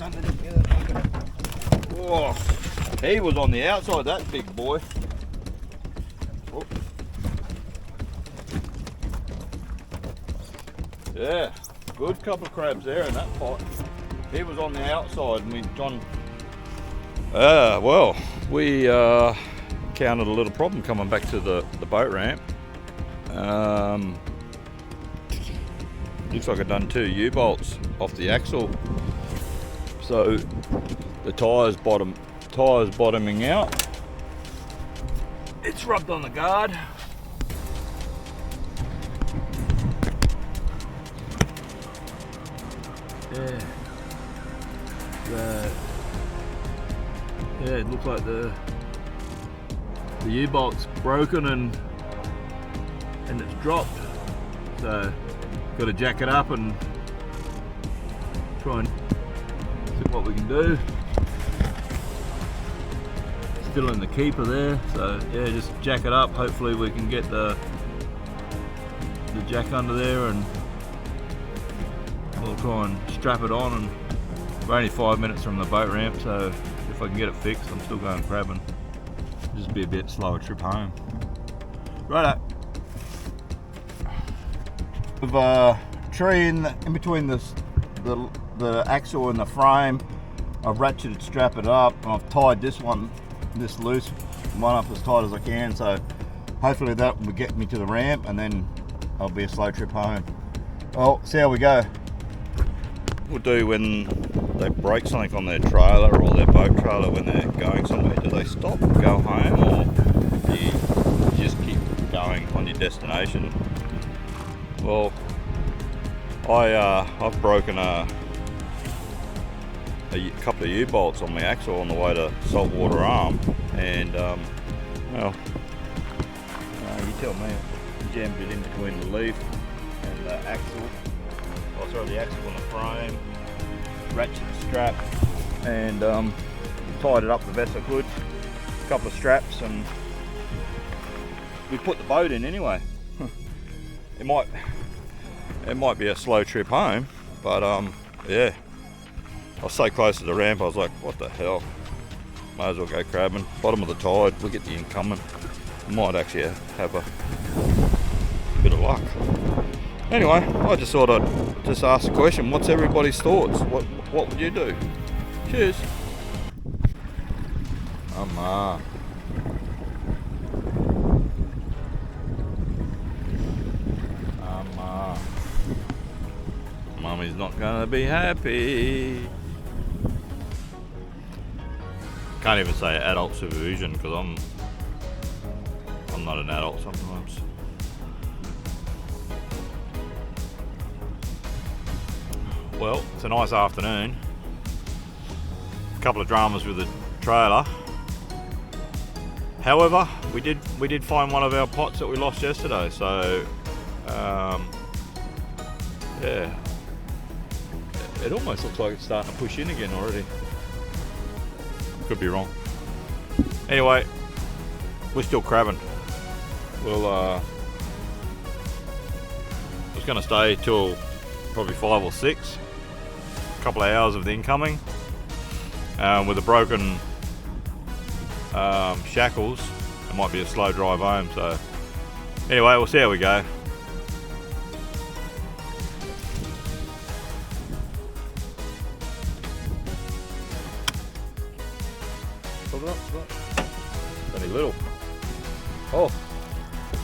underneath the other. Oh, he was on the outside, that big boy. Oh. Yeah, good couple of crabs there in that pot. He was on the outside, and we encountered a little problem coming back to the boat ramp. Looks like I've done 2 U-bolts off the axle, so the tyre's bottoming out. It's rubbed on the guard. Yeah. Yeah, it looks like the U-bolt's broken and it's dropped. So got to jack it up and try and see what we can do. Still in the keeper there, so yeah, just jack it up. Hopefully we can get the jack under there, and we'll try and strap it on. And we're only 5 minutes from the boat ramp, so if I can get it fixed, I'm still going crabbing. It'll just be a bit slower trip home. Righto. With a tree in between the axle and the frame, I've ratcheted, strapped it up, and I've tied this loose one up as tight as I can. So hopefully that will get me to the ramp, and then I'll be a slow trip home. Well, see how we go. We'll do when they break something on their trailer or their boat trailer when they're going somewhere. Do they stop, go home, or do you just keep going on your destination? Well, I've broken a couple of U-bolts on my axle on the way to Saltwater Arm, and well, you tell me, jammed it in between the leaf and the axle. I'll throw the axle on the frame, ratchet the strap, and tied it up the best I could. A couple of straps, and we put the boat in anyway. It might be a slow trip home, but yeah, I was so close to the ramp, I was like, what the hell? Might as well go crabbing. Bottom of the tide, we'll get the incoming. Might actually have a bit of luck. Anyway, I just thought I'd just ask the question, what's everybody's thoughts? What would you do? Cheers. Mummy's not gonna be happy. Can't even say adult supervision, because I'm not an adult sometimes. Well, it's a nice afternoon. A couple of dramas with the trailer. However, we did find one of our pots that we lost yesterday, so yeah. It almost looks like it's starting to push in again already. Could be wrong. Anyway, we're still crabbing. We'll just going to stay till probably 5 or 6. A couple of hours of the incoming. With the broken shackles, it might be a slow drive home. So anyway, we'll see how we go. Only little. Oh,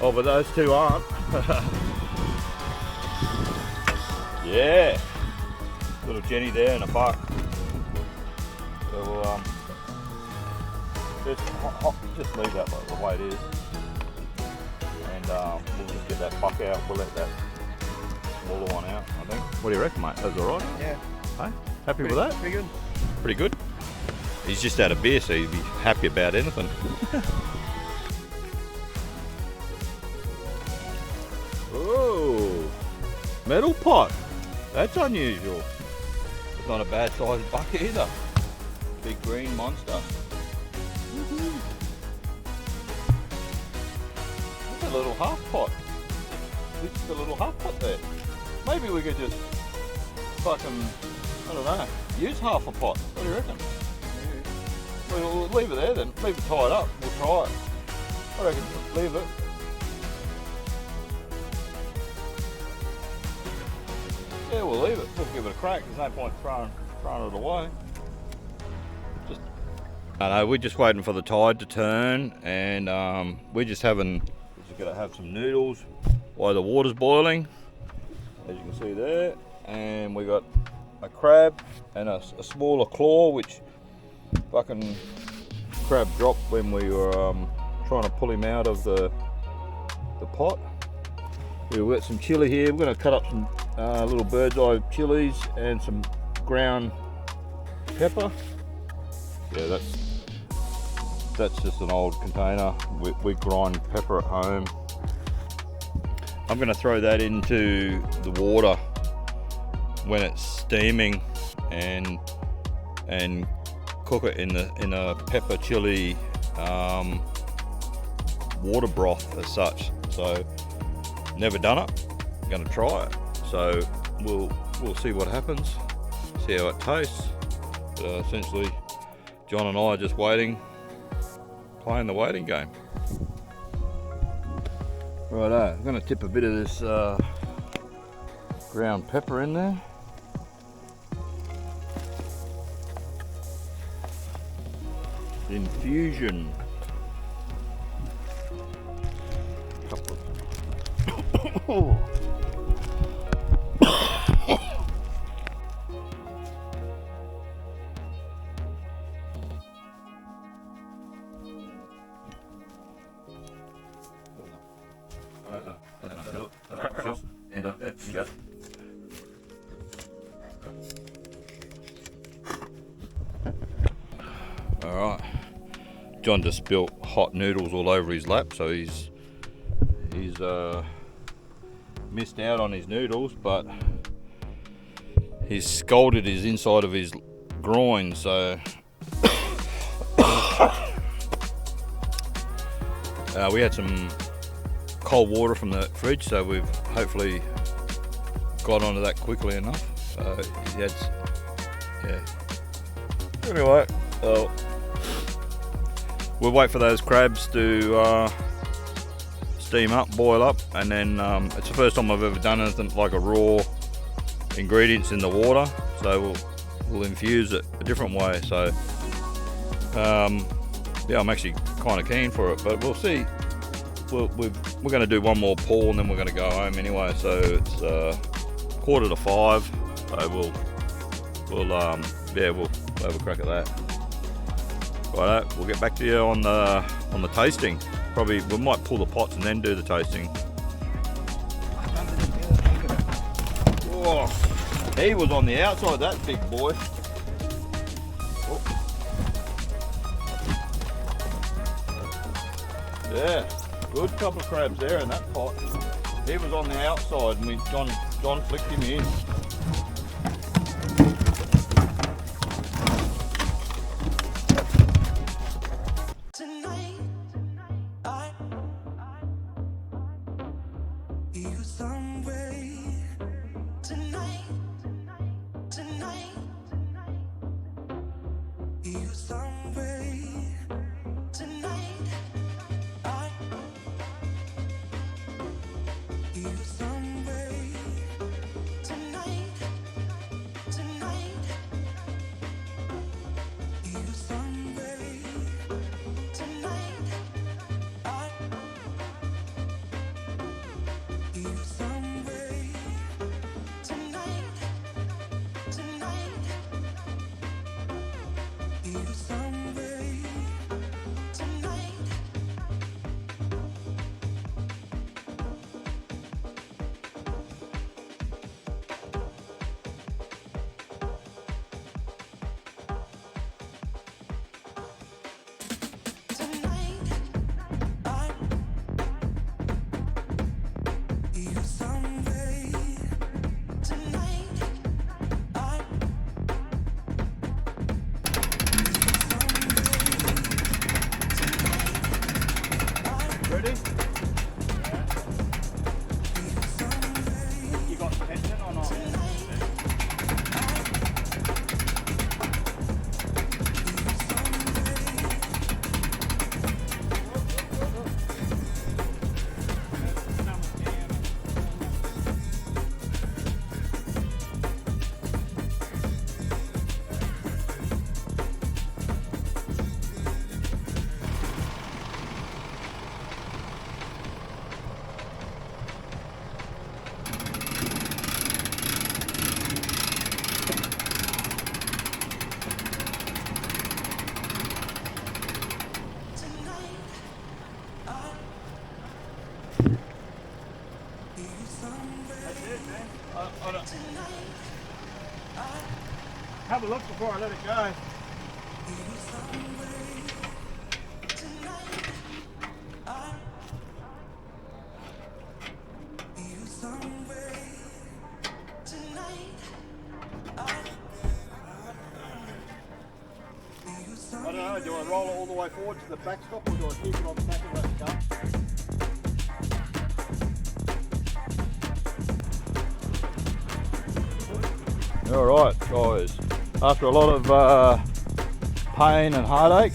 but those two aren't. Yeah, little Jenny there and a buck. So we'll just leave that the way it is, and we'll just get that buck out. We'll let that smaller one out, I think. What do you reckon, mate? That's all right. Yeah. Hey, happy with that? Pretty good. Pretty good. He's just had a beer, so he'd be happy about anything. Oh, metal pot. That's unusual. It's not a bad sized buck either. Big green monster. Look at a little half pot. It's a little half pot there. Maybe we could just fucking I don't know. Use half a pot. What do you reckon? We'll leave it there then. Leave it tied up. We'll try it. I reckon leave it. Yeah, we'll leave it. We'll give it a crack. There's no point throwing it away. I know, we're just waiting for the tide to turn, and we're just gonna have some noodles while the water's boiling, as you can see there. And we got a crab and a smaller claw, which fucking crab dropped when we were trying to pull him out of the pot. We've got some chili here. We're going to cut up some little bird's eye chilies and some ground pepper. Yeah, that's just an old container. We grind pepper at home. I'm going to throw that into the water when it's steaming and cook it in a pepper chili water broth as such. So never done it. I'm going to try it. So we'll see what happens. See how it tastes. But essentially, John and I are just playing the waiting game. Righto, I'm going to tip a bit of this ground pepper in there. Infusion. Couple of Alright, John just spilt hot noodles all over his lap, so he's missed out on his noodles, but he's scalded his inside of his groin, so we had some cold water from the fridge, so we've hopefully got onto that quickly enough. Yeah. Anyway, we'll wait for those crabs to steam up, boil up, and then it's the first time I've ever done anything like a raw ingredients in the water, so we'll infuse it a different way. So yeah, I'm actually kind of keen for it, but we'll see. We're going to do one more pour and then we're going to go home anyway. So it's 4:45. So we'll have a crack at that. Right, we'll get back to you on the tasting. Probably we might pull the pots and then do the tasting. Oh, he was on the outside, that big boy. Oh. Yeah, good couple of crabs there in that pot. He was on the outside and John flicked him in. Tonight have a look before I let it go. I don't know, do I roll it all the way forward to the backstop or do I keep it on the back of that gun? Alright guys, after a lot of pain and heartache,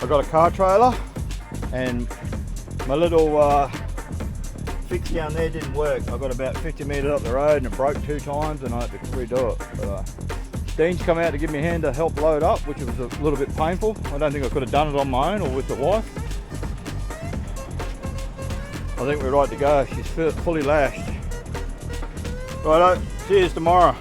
I got a car trailer and my little fix down there didn't work. I got about 50 metres up the road and it broke 2 times and I had to redo it. But, Dean's come out to give me a hand to help load up, which was a little bit painful. I don't think I could have done it on my own or with the wife. I think we're right to go. She's fully lashed. Righto, see you tomorrow.